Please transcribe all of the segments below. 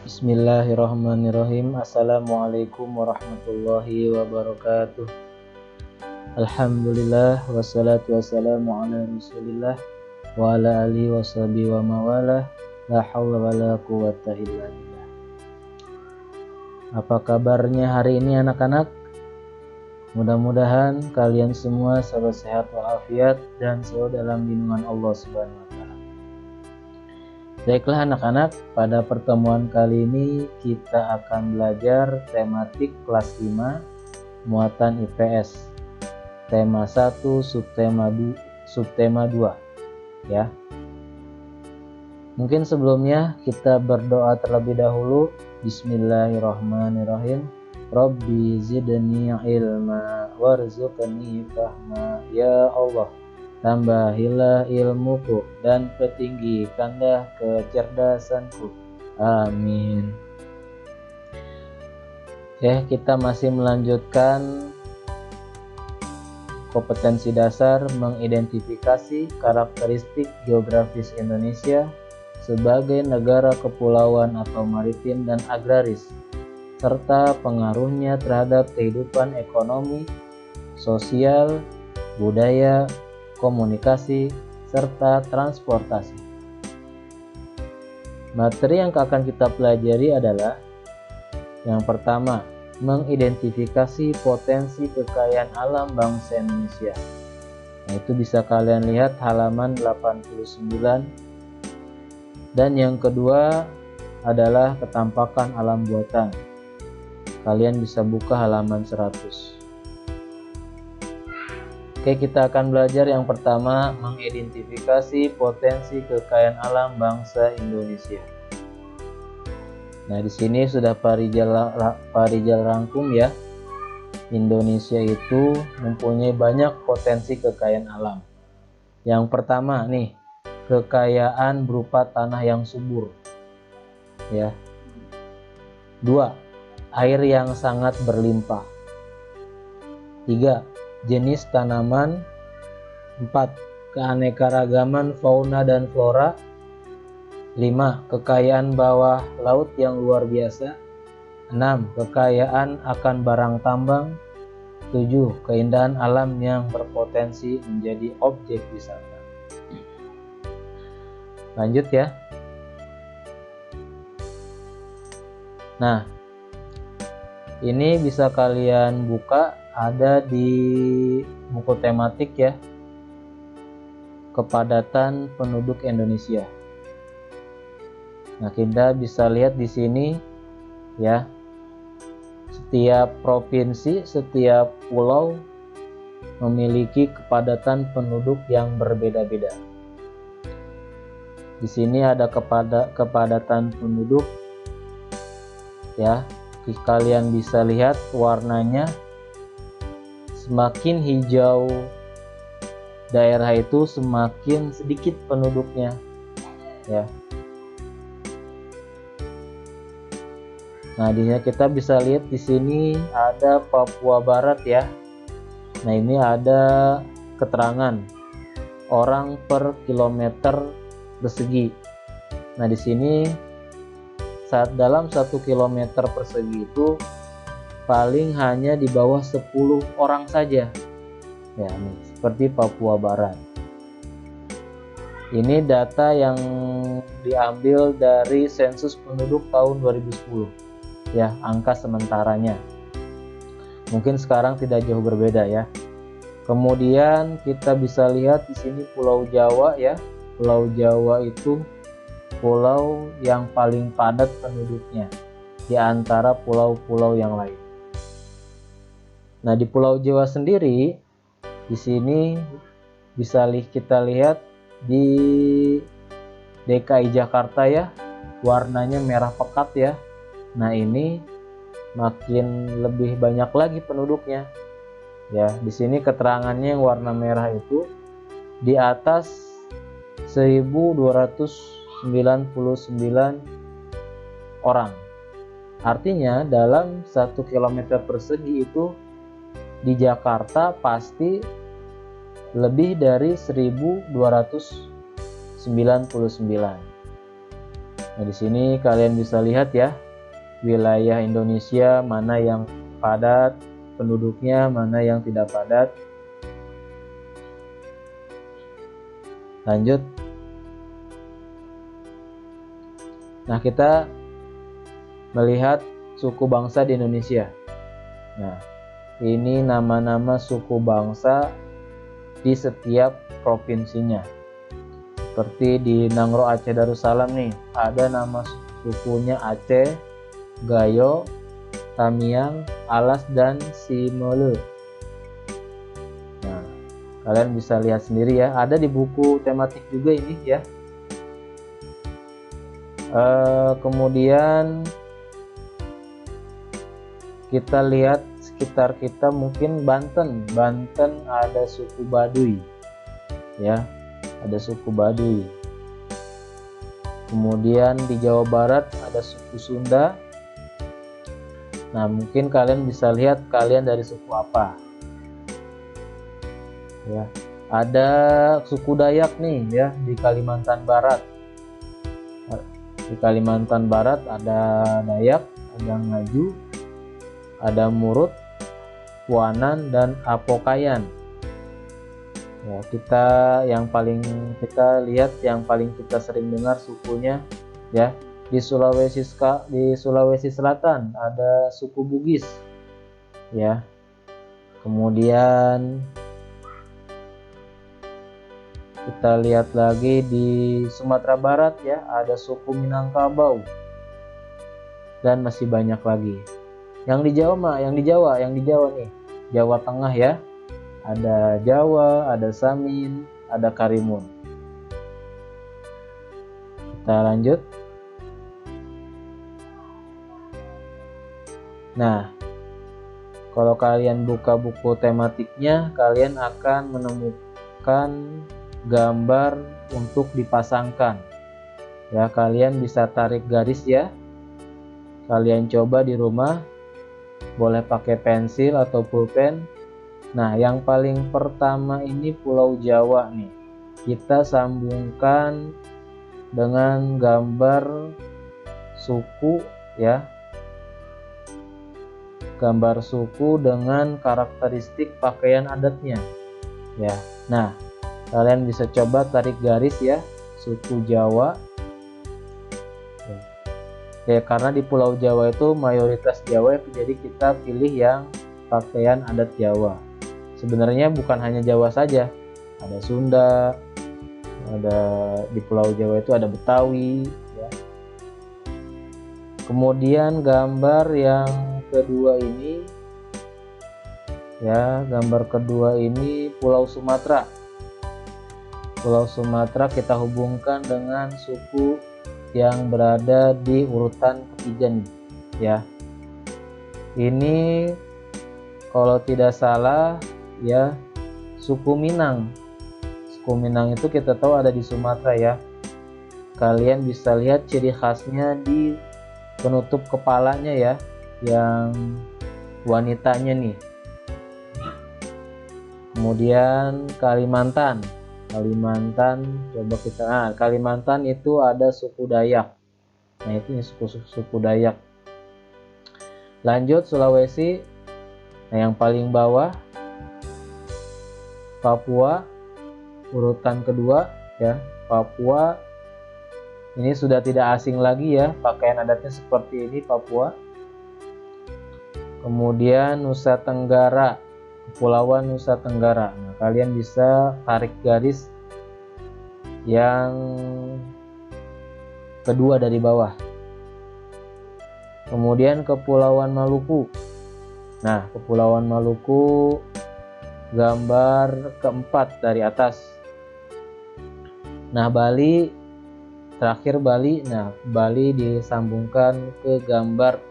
Bismillahirrahmanirrahim. Assalamualaikum warahmatullahi wabarakatuh. Alhamdulillah wassalatu wassalamu ala rasulillah wa ala alihi washabihi wa mawalah. La haula wala quwata illa billah. Apa kabarnya hari ini anak-anak? Mudah-mudahan kalian semua selalu sehat walafiat dan selalu dalam lindungan Allah Subhanahu wa taala. Baiklah anak-anak, pada pertemuan kali ini kita akan belajar tematik kelas 5 muatan IPS. Tema 1 subtema 2 ya. Mungkin sebelumnya kita berdoa terlebih dahulu. Bismillahirrahmanirrahim. Rabbi zidni ilma warzuqni fahma. Ya Allah, tambahilah ilmuku dan petinggikanlah kecerdasanku. Amin. Oke, kita masih melanjutkan kompetensi dasar mengidentifikasi karakteristik geografis Indonesia sebagai negara kepulauan atau maritim dan agraris, serta pengaruhnya terhadap kehidupan ekonomi, sosial, budaya, komunikasi, serta transportasi. Materi yang akan kita pelajari adalah yang pertama, mengidentifikasi potensi kekayaan alam bangsa Indonesia. Nah, itu bisa kalian lihat halaman 89. Dan yang kedua adalah ketampakan alam buatan. Kalian bisa buka halaman 100. Oke, kita akan belajar yang pertama, mengidentifikasi potensi kekayaan alam bangsa Indonesia. Nah, di sini sudah Pak Rijal rangkum ya. Indonesia itu mempunyai banyak potensi kekayaan alam. Yang pertama nih, kekayaan berupa tanah yang subur. Ya. 2, air yang sangat berlimpah. 3, jenis tanaman. 4, keanekaragaman fauna dan flora. 5, kekayaan bawah laut yang luar biasa. 6, kekayaan akan barang tambang. 7, keindahan alam yang berpotensi menjadi objek wisata. Lanjut ya. Nah, ini bisa kalian buka, ada di buku tematik ya, kepadatan penduduk Indonesia. Nah, kita bisa lihat di sini ya, setiap provinsi, setiap pulau memiliki kepadatan penduduk yang berbeda-beda. Di sini ada kepadatan penduduk ya. Kalian bisa lihat warnanya, semakin hijau daerah itu semakin sedikit penduduknya ya. Nah, kita bisa lihat di sini ada Papua Barat ya. Nah, ini ada keterangan orang per kilometer persegi. Nah, di sini saat dalam 1 kilometer persegi itu paling hanya di bawah 10 orang saja. Ya, nih, seperti Papua Barat. Ini data yang diambil dari sensus penduduk tahun 2010. Ya, angka sementaranya. Mungkin sekarang tidak jauh berbeda ya. Kemudian kita bisa lihat di sini Pulau Jawa ya. Pulau Jawa itu pulau yang paling padat penduduknya di antara pulau-pulau yang lain. Nah, di Pulau Jawa sendiri, di sini bisa kita lihat di DKI Jakarta ya, warnanya merah pekat ya. Nah, ini makin lebih banyak lagi penduduknya. Ya, di sini keterangannya yang warna merah itu di atas 1299 orang. Artinya dalam 1 km persegi itu di Jakarta pasti lebih dari 1299. Nah, di sini kalian bisa lihat ya, wilayah Indonesia mana yang padat penduduknya, mana yang tidak padat. Lanjut. Nah, kita melihat suku bangsa di Indonesia. Nah, ini nama-nama suku bangsa di setiap provinsinya. Seperti di Nangro Aceh Darussalam nih, ada nama sukunya Aceh, Gayo, Tamiang, Alas, dan Simelu. Nah, kalian bisa lihat sendiri ya, ada di buku tematik juga ini ya. Kemudian kita lihat sekitar kita, mungkin Banten ada suku Baduy ya, ada suku Baduy. Kemudian di Jawa Barat ada suku Sunda. Nah, mungkin kalian bisa lihat kalian dari suku apa ya. Ada suku Dayak nih ya di Kalimantan Barat. Di Kalimantan Barat ada Dayak, ada Ngaju, ada Murut, Puanan, dan Apokayan. Ya, kita lihat yang paling kita sering dengar sukunya ya. Di Sulawesi Selatan ada suku Bugis ya. Kemudian kita lihat lagi di Sumatera Barat ya, ada suku Minangkabau, dan masih banyak lagi. Yang di Jawa nih, Jawa Tengah ya, ada Jawa, ada Samin, ada Karimun. Kita lanjut. Nah, kalau kalian buka buku tematiknya, kalian akan menemukan gambar untuk dipasangkan ya. Kalian bisa tarik garis ya, kalian coba di rumah, boleh pakai pensil atau pulpen. Nah, yang paling pertama ini Pulau Jawa nih, kita sambungkan dengan gambar suku ya, gambar suku dengan karakteristik pakaian adatnya ya. Nah, kalian bisa coba tarik garis ya, suku Jawa ya, karena di Pulau Jawa itu mayoritas Jawa, jadi kita pilih yang pakaian adat Jawa. Sebenarnya bukan hanya Jawa saja, ada Sunda, ada di Pulau Jawa itu ada Betawi ya. Kemudian gambar yang kedua ini ya, gambar kedua ini Pulau Sumatera. Pulau Sumatera kita hubungkan dengan suku yang berada di urutan ketiga nih ya. Ini kalau tidak salah ya, suku Minang. Suku Minang itu kita tahu ada di Sumatera ya. Kalian bisa lihat ciri khasnya di penutup kepalanya ya, yang wanitanya nih. Kemudian Kalimantan, coba kita, Kalimantan itu ada suku Dayak. Nah, itu suku Dayak. Lanjut Sulawesi. Nah, yang paling bawah Papua, urutan kedua ya. Papua ini sudah tidak asing lagi ya, pakaian adatnya seperti ini Papua. Kemudian Nusa Tenggara, Kepulauan Nusa Tenggara. Nah, kalian bisa tarik garis yang kedua dari bawah. Kemudian Kepulauan Maluku. Nah, Kepulauan Maluku gambar keempat dari atas. Nah, Bali, terakhir Bali. Nah, Bali disambungkan ke gambar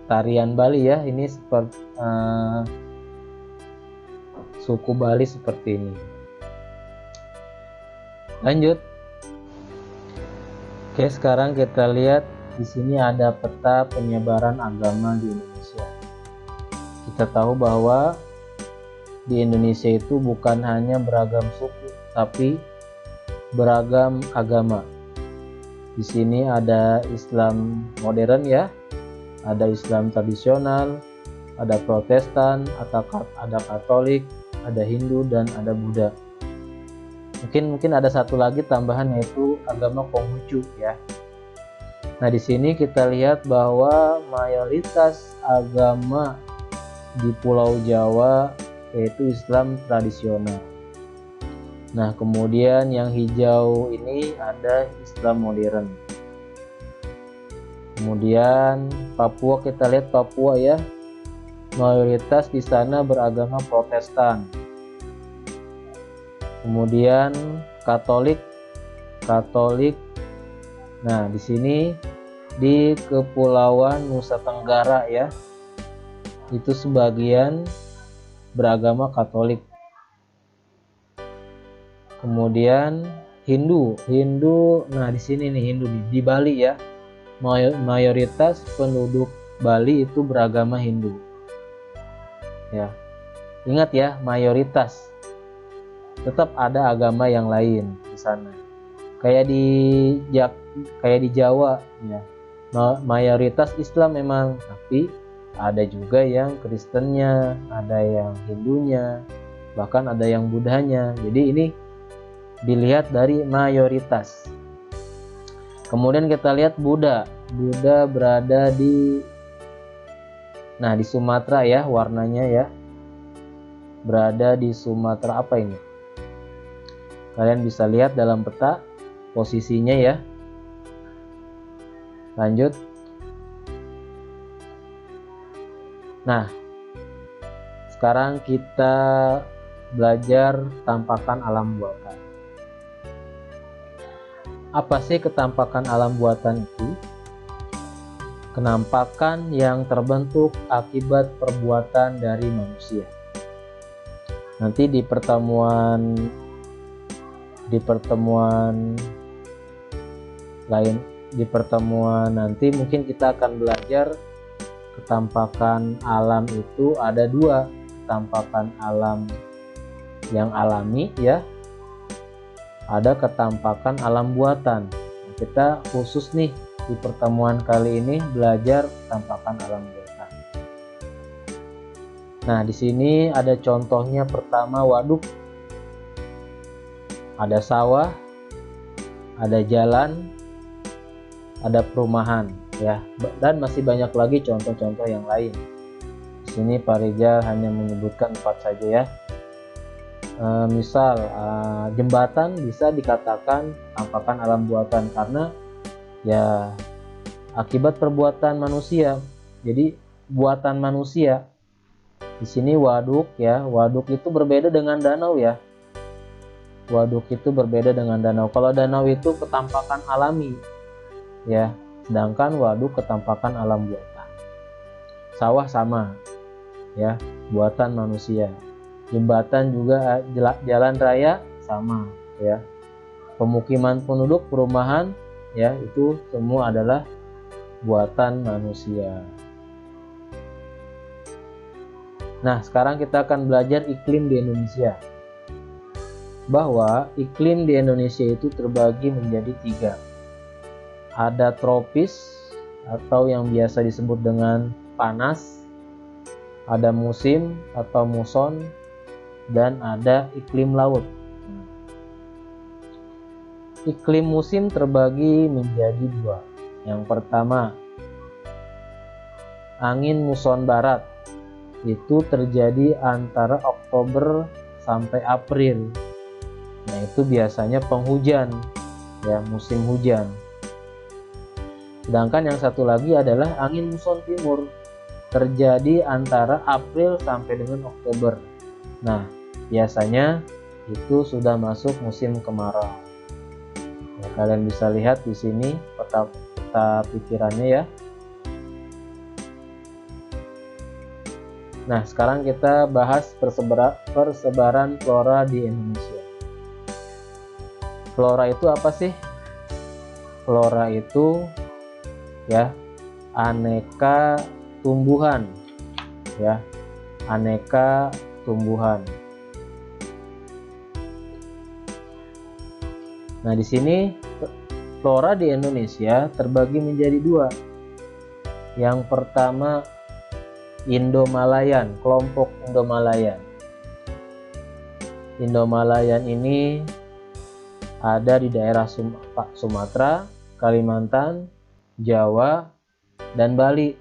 tarian Bali ya. Ini seperti suku Bali seperti ini. Lanjut. Oke, sekarang kita lihat di sini ada peta penyebaran agama di Indonesia. Kita tahu bahwa di Indonesia itu bukan hanya beragam suku, tapi beragam agama. Di sini ada Islam modern ya, ada Islam tradisional, ada Protestan, ada Katolik, ada Hindu, dan ada Buddha. Mungkin ada satu lagi tambahan, yaitu agama Konghucu ya. Nah, di sini kita lihat bahwa mayoritas agama di Pulau Jawa yaitu Islam tradisional. Nah, kemudian yang hijau ini ada Islam modern. Kemudian Papua, kita lihat Papua ya, mayoritas di sana beragama Protestan. Kemudian Katolik. Nah, di sini di Kepulauan Nusa Tenggara ya, itu sebagian beragama Katolik. Kemudian Hindu. Nah, di sini nih Hindu di Bali ya. Mayoritas penduduk Bali itu beragama Hindu. Ya. Ingat ya, mayoritas. Tetap ada agama yang lain di sana. Kayak di Jawa ya. Mayoritas Islam memang, tapi ada juga yang Kristennya, ada yang Hindunya, bahkan ada yang Buddhanya. Jadi ini dilihat dari mayoritas. Kemudian kita lihat Buddha. Buddha berada di Sumatera ya, warnanya ya. Berada di Sumatera apa ini? Kalian bisa lihat dalam peta posisinya ya. Lanjut. Nah, sekarang kita belajar tampakan alam buatan. Apa sih ketampakan alam buatan itu? Kenampakan yang terbentuk akibat perbuatan dari manusia. Nanti di pertemuan nanti mungkin kita akan belajar ketampakan alam itu ada dua. Ketampakan alam yang alami ya, ada ketampakan alam buatan. Kita khusus nih di pertemuan kali ini belajar ketampakan alam buatan. Nah, di sini ada contohnya. Pertama, waduk. Ada sawah, ada jalan, ada perumahan ya, dan masih banyak lagi contoh-contoh yang lain. Di sini Pak Rizal hanya menyebutkan 4 saja ya. Misal jembatan bisa dikatakan tampakan alam buatan karena ya akibat perbuatan manusia. Jadi buatan manusia. Di sini waduk ya, waduk itu berbeda dengan danau ya. Waduk itu berbeda dengan danau. Kalau danau itu ketampakan alami ya, sedangkan waduk ketampakan alam buatan. Sawah sama ya, buatan manusia. Jembatan juga, jalan raya sama ya. Pemukiman penduduk, perumahan ya, itu semua adalah buatan manusia. Nah, sekarang kita akan belajar iklim di Indonesia. Bahwa iklim di Indonesia itu terbagi menjadi 3. Ada tropis atau yang biasa disebut dengan panas, ada musim atau muson, dan ada iklim laut. Iklim musim terbagi menjadi 2. Yang pertama, angin muson barat. Itu terjadi antara Oktober sampai April. Nah, itu biasanya penghujan ya, musim hujan. Sedangkan yang satu lagi adalah angin muson timur, terjadi antara April sampai dengan Oktober. Nah, biasanya itu sudah masuk musim kemarau. Ya, kalian bisa lihat di sini peta pikirannya ya. Nah, sekarang kita bahas persebaran flora di Indonesia. Flora itu apa sih? Flora itu ya aneka tumbuhan ya, aneka tumbuhan. Nah, di sini flora di Indonesia terbagi menjadi dua. Yang pertama Indomalayan, kelompok Indomalayan. Indomalayan ini ada di daerah Sumatera, Kalimantan, Jawa, dan Bali.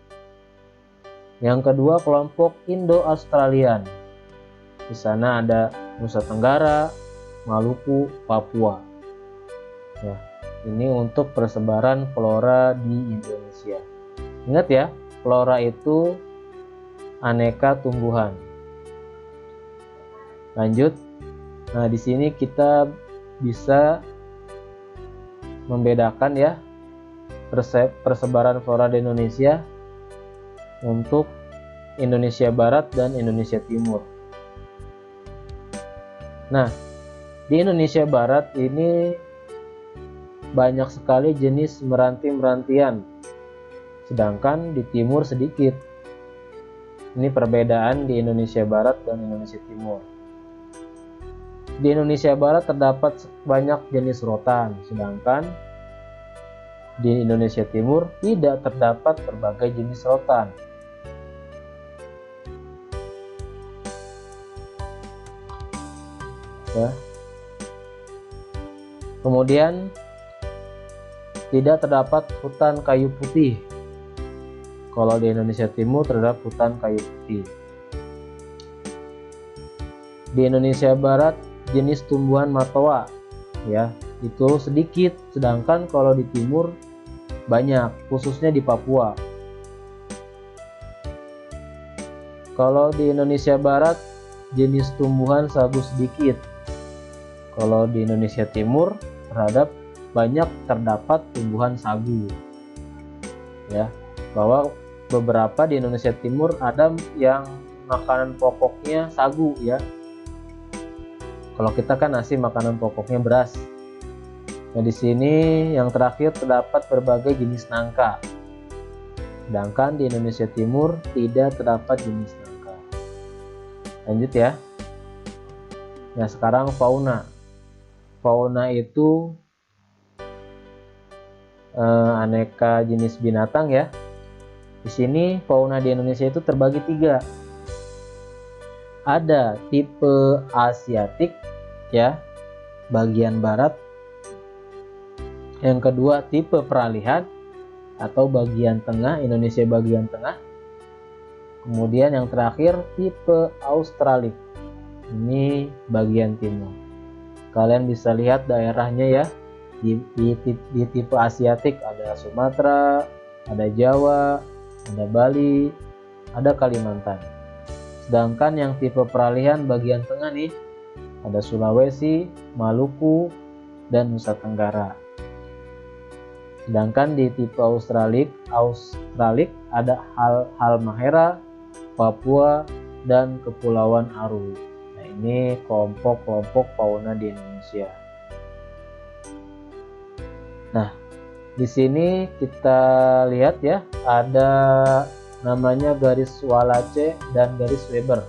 Yang kedua kelompok Indo-Australian. Di sana ada Nusa Tenggara, Maluku, Papua. Ya, ini untuk persebaran flora di Indonesia. Ingat ya, flora itu aneka tumbuhan. Lanjut. Nah, di sini kita bisa membedakan ya persebaran flora di Indonesia untuk Indonesia Barat dan Indonesia Timur. Nah, di Indonesia Barat ini banyak sekali jenis meranti-merantian, sedangkan di timur sedikit. Ini perbedaan di Indonesia Barat dan Indonesia Timur. Di Indonesia Barat terdapat banyak jenis rotan, sedangkan di Indonesia Timur tidak terdapat berbagai jenis rotan. Ya. Kemudian tidak terdapat hutan kayu putih. Kalau di Indonesia Timur terdapat hutan kayu putih. Di Indonesia Barat jenis tumbuhan matoa ya itu sedikit, sedangkan kalau di timur banyak, khususnya di Papua. Kalau di Indonesia Barat jenis tumbuhan sagu sedikit. Kalau di Indonesia Timur terdapat tumbuhan sagu. Ya, bahwa beberapa di Indonesia Timur ada yang makanan pokoknya sagu ya. Kalau kita kan nasi makanan pokoknya beras. Nah, di sini yang terakhir terdapat berbagai jenis nangka. Sedangkan di Indonesia Timur tidak terdapat jenis nangka. Lanjut ya. Nah, sekarang fauna. Fauna itu aneka jenis binatang ya. Di sini fauna di Indonesia itu terbagi tiga. Ada tipe Asiatik ya, bagian barat. Yang kedua tipe peralihan atau bagian tengah, Indonesia bagian tengah. Kemudian yang terakhir tipe Australik. Ini bagian timur. Kalian bisa lihat daerahnya ya. Di tipe Asiatik ada Sumatera, ada Jawa, ada Bali, ada Kalimantan. Sedangkan yang tipe peralihan bagian tengah nih ada Sulawesi, Maluku, dan Nusa Tenggara. Sedangkan di tipe Australik ada Halmahera, Papua, dan Kepulauan Aru. Nah, ini kelompok-kelompok fauna di Indonesia. Nah, di sini kita lihat ya, ada namanya garis Wallace dan garis Weber.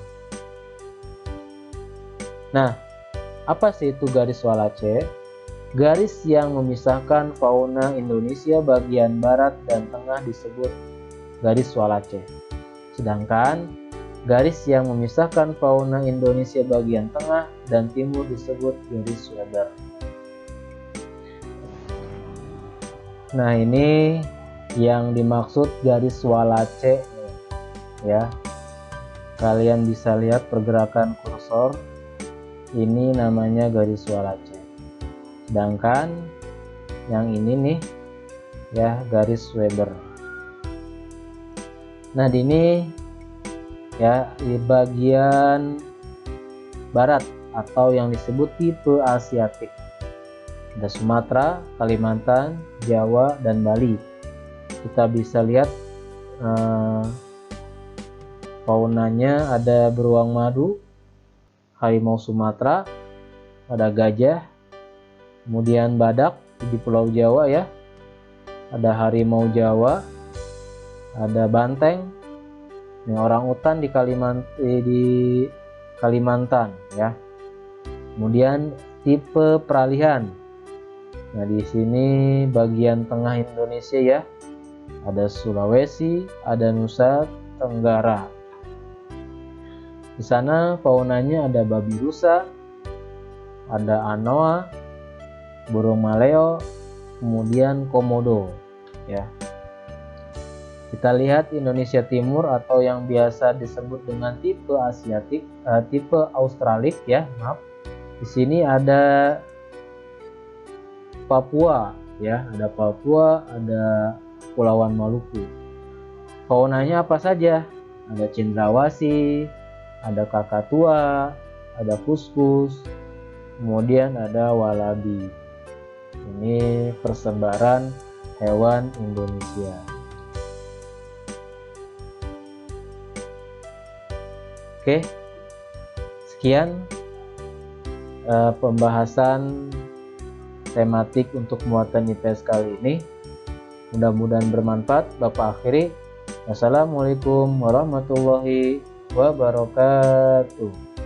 Nah, apa sih itu garis Wallace? Garis yang memisahkan fauna Indonesia bagian barat dan tengah disebut garis Wallace. Sedangkan garis yang memisahkan fauna Indonesia bagian tengah dan timur disebut garis Weber. Nah, ini yang dimaksud garis Wallace ya. Kalian bisa lihat pergerakan kursor. Ini namanya garis Wallace. Sedangkan yang ini nih ya garis Weber. Nah, di ini ya di bagian barat atau yang disebut tipe Asiatik. Ada Sumatera, Kalimantan, Jawa, dan Bali. Kita bisa lihat faunanya, ada beruang madu, harimau Sumatera, ada gajah, kemudian badak di Pulau Jawa ya, ada harimau Jawa, ada banteng, ini orang utan di Kalimantan ya. Kemudian tipe peralihan Nah, di sini bagian tengah Indonesia ya. Ada Sulawesi, ada Nusa Tenggara. Di sana faunanya ada babi rusa, ada anoa, burung maleo, kemudian komodo ya. Kita lihat Indonesia Timur atau yang biasa disebut dengan tipe Asiatik, tipe Australik ya, maaf. Di sini ada Papua ya, ada Papua, ada Kepulauan Maluku. Faunanya apa saja? Ada cendrawasih, ada kakatua, ada kuskus, kemudian ada walabi. Ini persebaran hewan Indonesia. Oke, sekian pembahasan tematik untuk muatan IPS kali ini. Mudah-mudahan bermanfaat. Bapak akhiri. Wassalamualaikum warahmatullahi wabarakatuh.